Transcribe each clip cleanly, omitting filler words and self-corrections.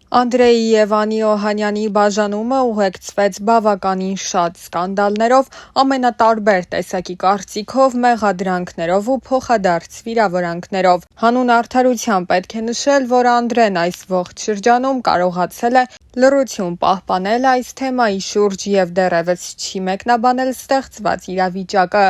Անդրեյի և Անի Օհանյանի բաժանումը ուղեկցվեց բավականին շատ սկանդալներով, ամենատարբեր տեսակի կարծիքով, մեղադրանքներով ու փոխադարձ վիրավորանքներով։ Հանուն արդարության պետք է նշել, որ Անդրեն այս ողջ շրջանում կարողացել է լռություն պահպանել այս թեմայի շուրջ և դեռևս չի մեկնաբանել ստեղծված իրավիճակը։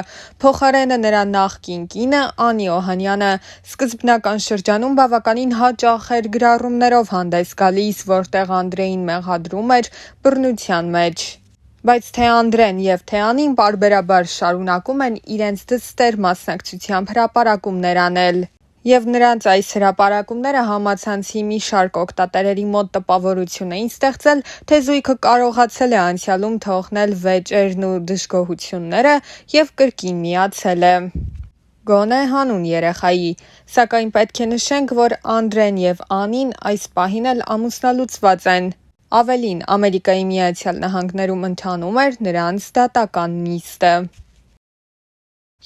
Փոխարենը նրա նախկին կինը Անի Օհանյանը սկզբնական շրջանում բավականին հաճախ էր գրառումներով հանդես գալիս, որտեղ Անդրեին մեղադրում էր բռնության մեջ։ Բայց թե Անդրեն և թե Անին պարբերաբար շարունակում են իրենց դստեր մասնակցությամբ հրապարակումներ անել։ Եվ նրանց այս հրապարակումները համացանցի մի շարք օգտատերերի մոտ տպավորություն էին ստեղծել, թե զույգը կարողացել է անցյալում թողնել վեճերն ու դժգոհությունները և կրկին միացել է։ Գոնե հանուն երեխայի։ Սակայն պետք է նշենք, որ Անդրեն և Անին այս պահին էլ ամուսնալուծված են։ Ավելին, Ամերիկայի Միացյալ Նահանգներում ընթանում էր նրանց դատական նիստը։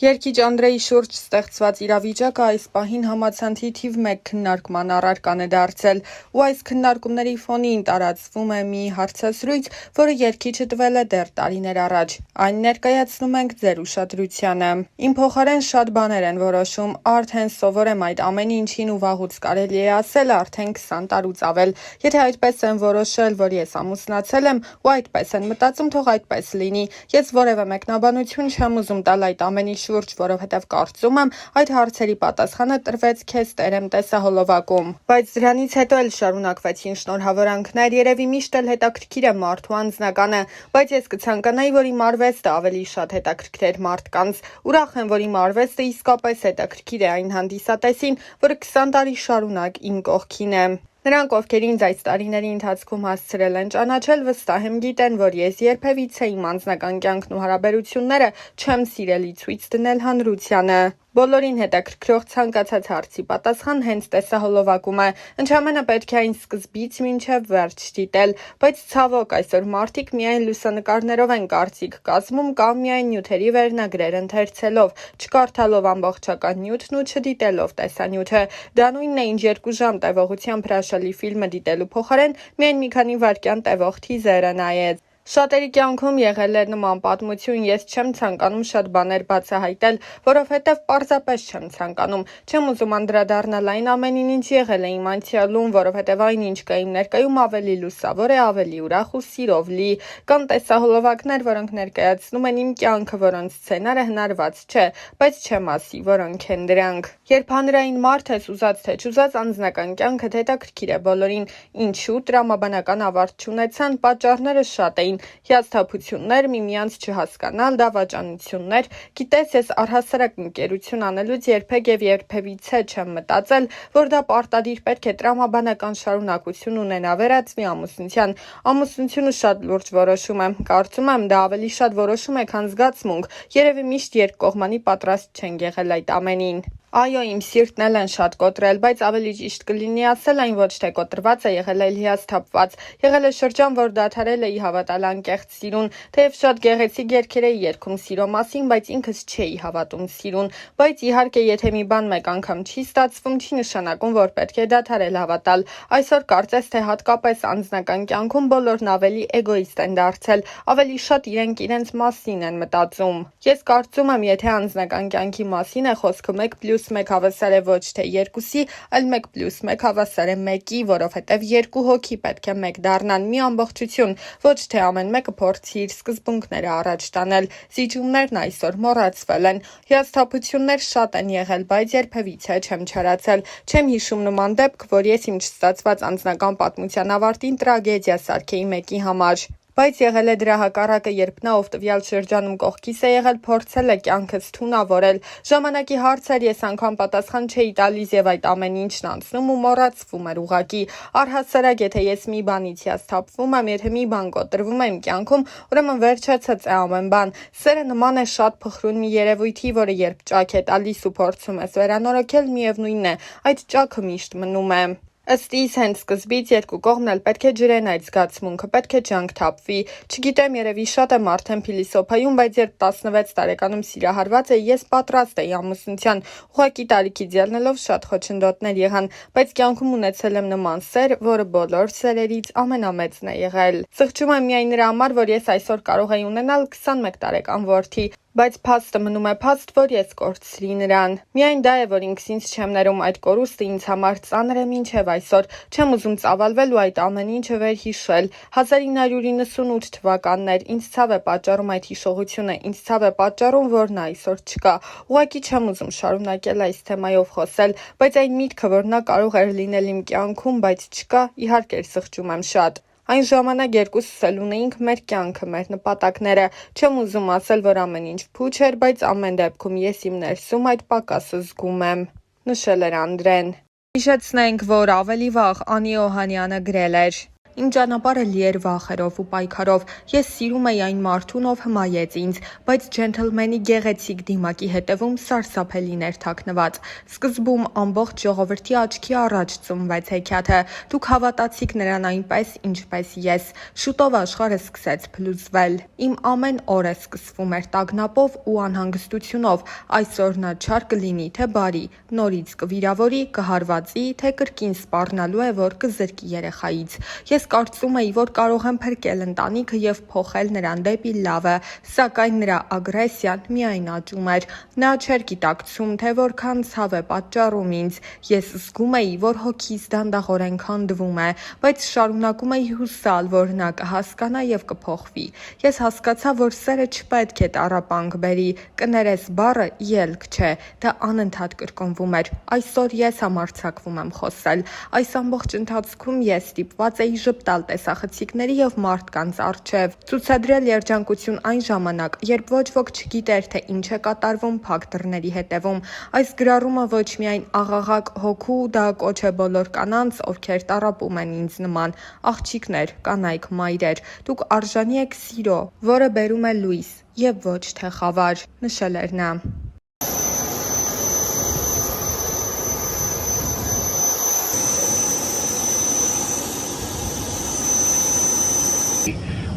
Երգիչ Անդրեի շուրջ ստեղծված իրավիճակը այս պահին համացանցի թիվ 1 քննարկման առարկան է դարձել, ու այս քննարկումների ֆոնին տարածվում է մի հարցազրույց, որը երգիչը տվել է դեռ տարիներ առաջ։ Այն ներկայացնում ենք ձեր ուշադրությանը։ Իմ փոխարեն շատ բաներ են որոշում, արդեն սովոր եմ այդ ամեն ինչին ու վաղուց կարելի է ասել արդեն 20 տարուց ավել։ Եթե այդպես եմ որոշել, որ ես ամուսնացել եմ ու այդպես են մտածում, թող այդպես լինի։ Ես որևէ մեկնաբանություն չեմ ուզում տալ այդ ամենի շուրջ, որովհետև կարծում եմ, այդ հարցերի պատասխանը տրվեց քեզ տերեմ տեսահոլովակում։ Բայց դրանից հետո էլ շարունակվեցին շնորհավորանքներ, երևի միշտ էլ հետաքրքիր է մարդու անձնականը, բայց ես կցանկանայի, որ իմ արվեստը ավելի շատ հետաքրքրեր մարդկանց։ Ուրախ եմ, որ իմ արվեստը իսկապես հետաքրքիր է այն հանդիսատեսին, որը 20 տարի շարունակ իմ կողքին է։ Նրանք, ովքեր ինձ այս տարիների ընթացքում հասցրել են ճանաչել, վստահ եմ գիտեն, որ ես երբևիցե իմ անձնական կյանքն ու հարաբերությունները չեմ սիրելի ցույց դնել հանրությանը։ Բոլորին հետաքրքրող ցանկացած հարցի պատասխան հենց տեսահոլովակում է, ընդամենը պետք է այն սկզբից մինչև վերջ դիտել, բայց ցավոք այսօր մարդիկ միայն լուսանկարներով են կարծիք կազմում կամ միայն նյութերի վերնագրեր ընթերցելով, չկարդալով ամբողջական նյութն ու չդիտելով տեսանյութը։ Դա նույնն է, ինչ 2 ժամ տևողությամբ հրաշալի ֆիլմը դիտելու փոխարեն միայն մի քանի վայրկյան տևող թիզերը նայեց։ Շատերի կյանքում եղել է նման պատմություն, ես չեմ ցանկանում շատ բաներ բացահայտել, որովհետև պարզապես չեմ ցանկանում։ Չեմ ուզում անդրադառնալ այն ամենին, ինչ եղել է իմ անցյալում, որովհետև այն, ինչ կա իմ ներկայում, ավելի լուսավոր է, ավելի ուրախ ու սիրով լի։ Կան տեսահոլովակներ, որոնք ներկայացնում են իմ կյանքը, որոնց սցենարը հնարված չէ, բայց չեմ ասի, որոնք են դրանք։ Երբ հանրային մարդ ես, ուզած թե չուզած, անձնական կյանքդ հետաքրքիր է բոլորին։ Ինչու տրամաբանական ավարտ չունեցան, պատճառները շատ էին։ Հիասթափություններ, միմյանց չհասկանալ, դավաճանություններ։ Գիտես, ես առհասարակ ընկերություն անելուց երբեք եւ երբևիցե չեմ մտածել, որ դա պարտադիր պետք է տրամաբանական շարունակություն ունենա վերածվի ամուսնության։ Ամուսնությունը շատ լուրջ որոշում է։ Կարծում եմ, դա ավելի շատ որոշում է, քան զգացմունք։ Երևի միշտ երկկողմանի պատրաստ չեն եղել այդ ամենին։ Այո, իմ սիրտն էլ են շատ կոտրել, բայց ավելի ճիշտ կլինի ասել այն ոչ թե կոտրված է եղել, այլ հիասթափված։ Եղել է շրջան, որ դադարել էի հավատալ անկեղծ սիրուն, թեև շատ գեղեցիկ երգեր էի երգում սիրո մասին, բայց ինքս չէի հավատում սիրուն։ Բայց իհարկե, եթե մի բան մեկ անգամ չի ստացվում, չի նշանակում, որ պետք է դադարել հավատալ։ Այսօր կարծես թե հատկապես անձնական կյանքում բոլորն ավելի էգոիստ են դարձել, ավելի շատ իրենք իրենց մասին են մտածում։ Ես կարծում եմ, եթե անձնական կյանքի մասին է խոսքը 1+1 հավասար է ոչ թե 2-ի, այլ 1+1 հավասար է 1-ի, որովհետև 2 հոգի պետք է 1 դառնան, մի ամբողջություն, ոչ թե ամեն մեկը փորձի իր սկզբունքները առաջ տանել։ Զիջումներն այսօր մոռացվել են։ Հիասթափություններ շատ են եղել, բայց երբևիցե չեմ չարացել։ Չեմ հիշում նման դեպք, որ ես իմ չստացված անձնական պատմության ավարտին տրագեդիա սարքեի մեկի համար։ Բայց եղել է դրա հակառակը, երբ նա ով տվյալ շրջանում կողքիս է եղել, փորձել է կյանքս թունավորել։ Ժամանակի հարցեր ես անգամ պատասխան չէի տալիս եւ այդ ամեն ինչն անցնում ու մոռացվում էր ուղղակի։ Առհասարակ, եթե ես մի բանից հիասթափվում եմ, եթե մի բան կոտրվում է իմ կյանքում, ուրեմն վերջացած է ամեն բան։ Սերը նման է շատ փխրուն մի երևույթի, որը երբ ճաք է տալիս ու փորձում ես վերանորոգել, միևնույնն է, այդ ճաքը միշտ մնում է։ Ըստ իս հենց սկզբից երկու կողմն էլ պետք է ջրեն այդ զգացմունքը, պետք է ջանք թափվի։ Չգիտեմ, երևի շատ եմ արդեն փիլիսոփայում, բայց երբ 16 տարեկանում սիրահարված էի, ես պատրաստ էի ամուսնության, ուղղակի տարիքից ելնելով շատ խոչընդոտներ եղան, բայց կյանքում ունեցել եմ նման սեր, որը բոլոր սերերից ամենամեծն է եղել։ Սղճում եմ միայն նրա համար, որ ես այսօր կարող էի ունենալ 21 տարեկան որդի, բայց փաստը մնում է փաստ, որ ես կորցրի նրան։ Միայն դա է, որ ինքս ինձ չեմ ներում այդ կորուստը ինձ համար ծանր է մինչև այսօր, չեմ ուզում ծավալվել ու այդ ամեն ինչը վերհիշել։ 1998 թվականներ, ինձ ցավ է պատճառում այդ հիշողությունը, ինձ ցավ է պատճառում, որ նա այսօր չկա։ Ուղղակի չեմ ուզում շարունակել այս թեմայով խոսել, բայց այն միտքը, որ նա կարող էր լինել իմ կյանքում, բայց չկա, իհարկե սղճում եմ շատ։ Այն ժամանակ երկուսս էլ ունեինք մեր կյանքը, մեր նպատակները։ Չեմ ուզում ասել, որ ամեն ինչ փուչ էր, բայց ամեն դեպքում ես իմ ներսում այդ պակասը զգում եմ, նշել էր Անդրեն։ Հիշեցնենք, որ ավելի վաղ Անի Օհանյանը գրել էր. Իմ ճանապարհը լի էր վախերով ու պայքարով, ես սիրում էի այն մարդուն, ով հմայեց ինձ, բայց ջենթլմենի գեղեցիկ դիմակի հետևում սարսափելիներ թաքնված։ Սկզբում ամբողջ ժողովրդի աչքի առաջ ծնվեց հեքիաթը, դուք հավատացիք նրան այնպես, ինչպես ես։ Շուտով աշխարհը սկսեց փլուզվել։ Իմ ամեն օրը սկսվում էր տագնապով ու անհանգստությունով, այսօր նա չար կլինի, թե բարի, նորից կվիրավորի, կհարվածի, թե կրկին սպառնալու է, որ կզրկի երեխայից։ Ես կարծում էի, որ կարող եմ փրկել ընտանիքը և փոխել նրան դեպի լավը, սակայն նրա ագրեսիան միայն աճում էր։ Նա չէր գիտակցում, թե որքան ցավ է պատճառում ինձ։ Ես զգում էի, որ հոգիս դանդաղորեն քանդվում է, բայց շարունակում էի հուսալ, որ նա կհասկանա և կփոխվի։ Ես հասկացա, որ սերը չպետք է տառապանք բերի, կներես բառը ելք չէ, դա անընդհատ կրկնվում էր։ Այսօր ես համարձակվում եմ խոսել։ Այս ամբողջ ընթացքում ես ստիպված էի ժպտալ տեսախցիկների և մարդկանց առջև, ցուցադրել երջանկություն այն ժամանակ, երբ ոչ ոք չգիտեր, թե ինչ է կատարվում փակ դռների հետևում։ Այս գրառումը ոչ միայն աղաղակ հոգու, դա կոչ է բոլոր կանանց, ովքեր տառապում են ինձ նման, աղջիկներ, կանայք, մայրեր, դուք արժանի եք սիրո, որը բերում է լույս և ոչ թե խավար, նշել էր նա։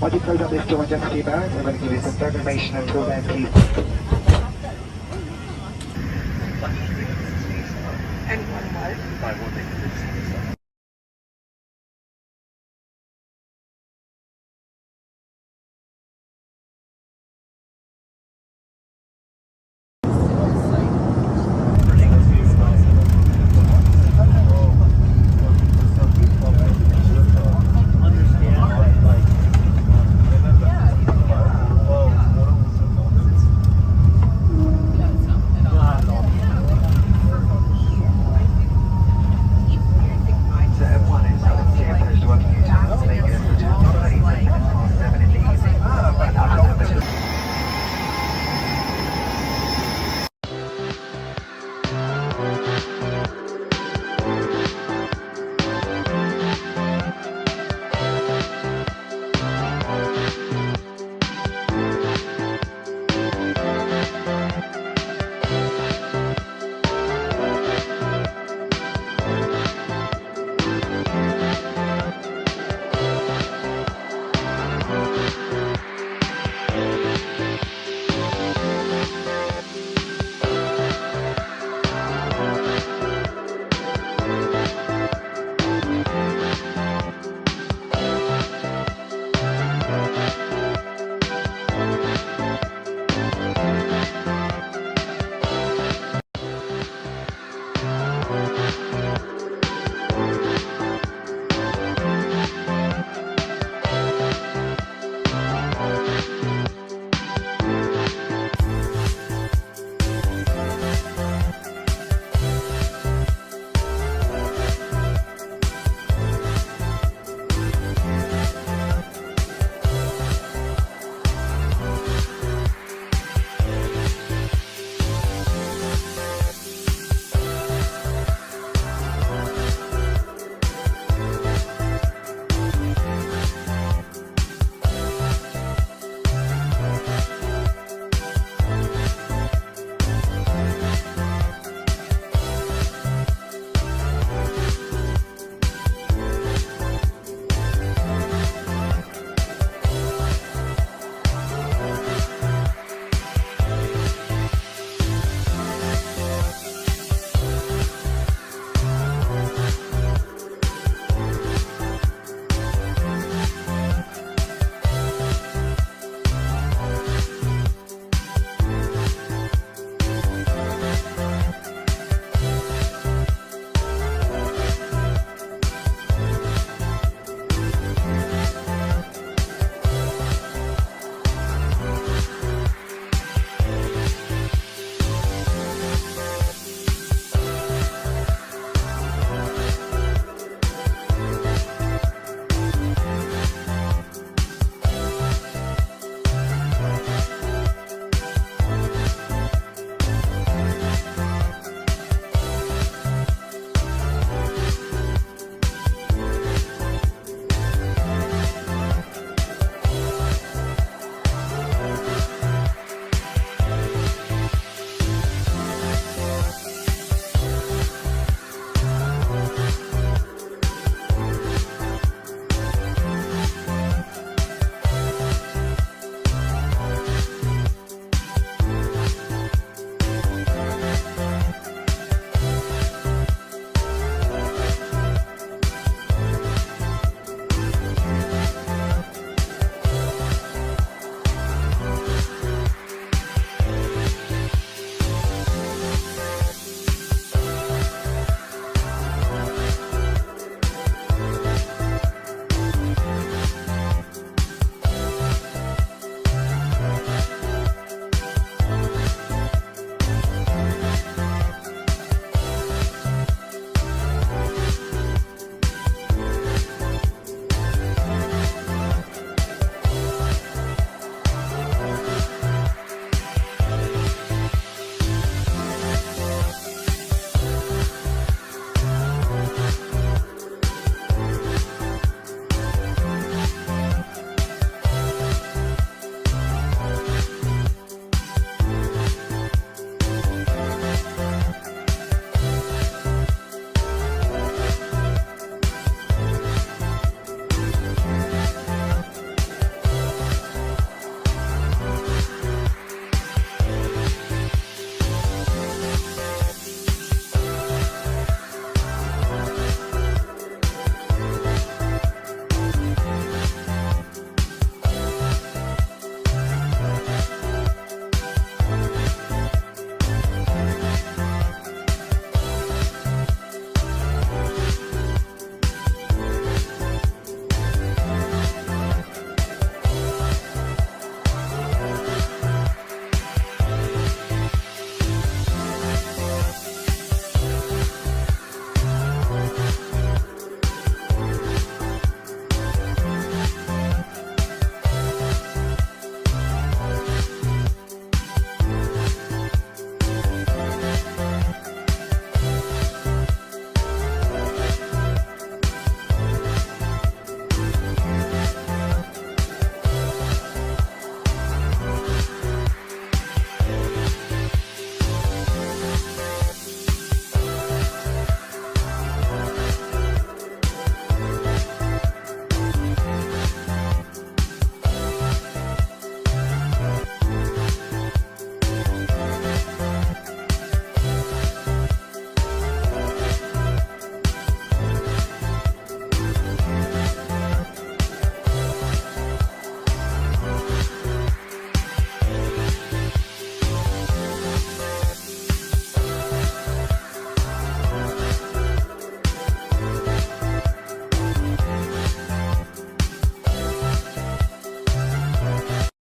Once you close up this door, just stay back. I'm going to give you some information until then, please.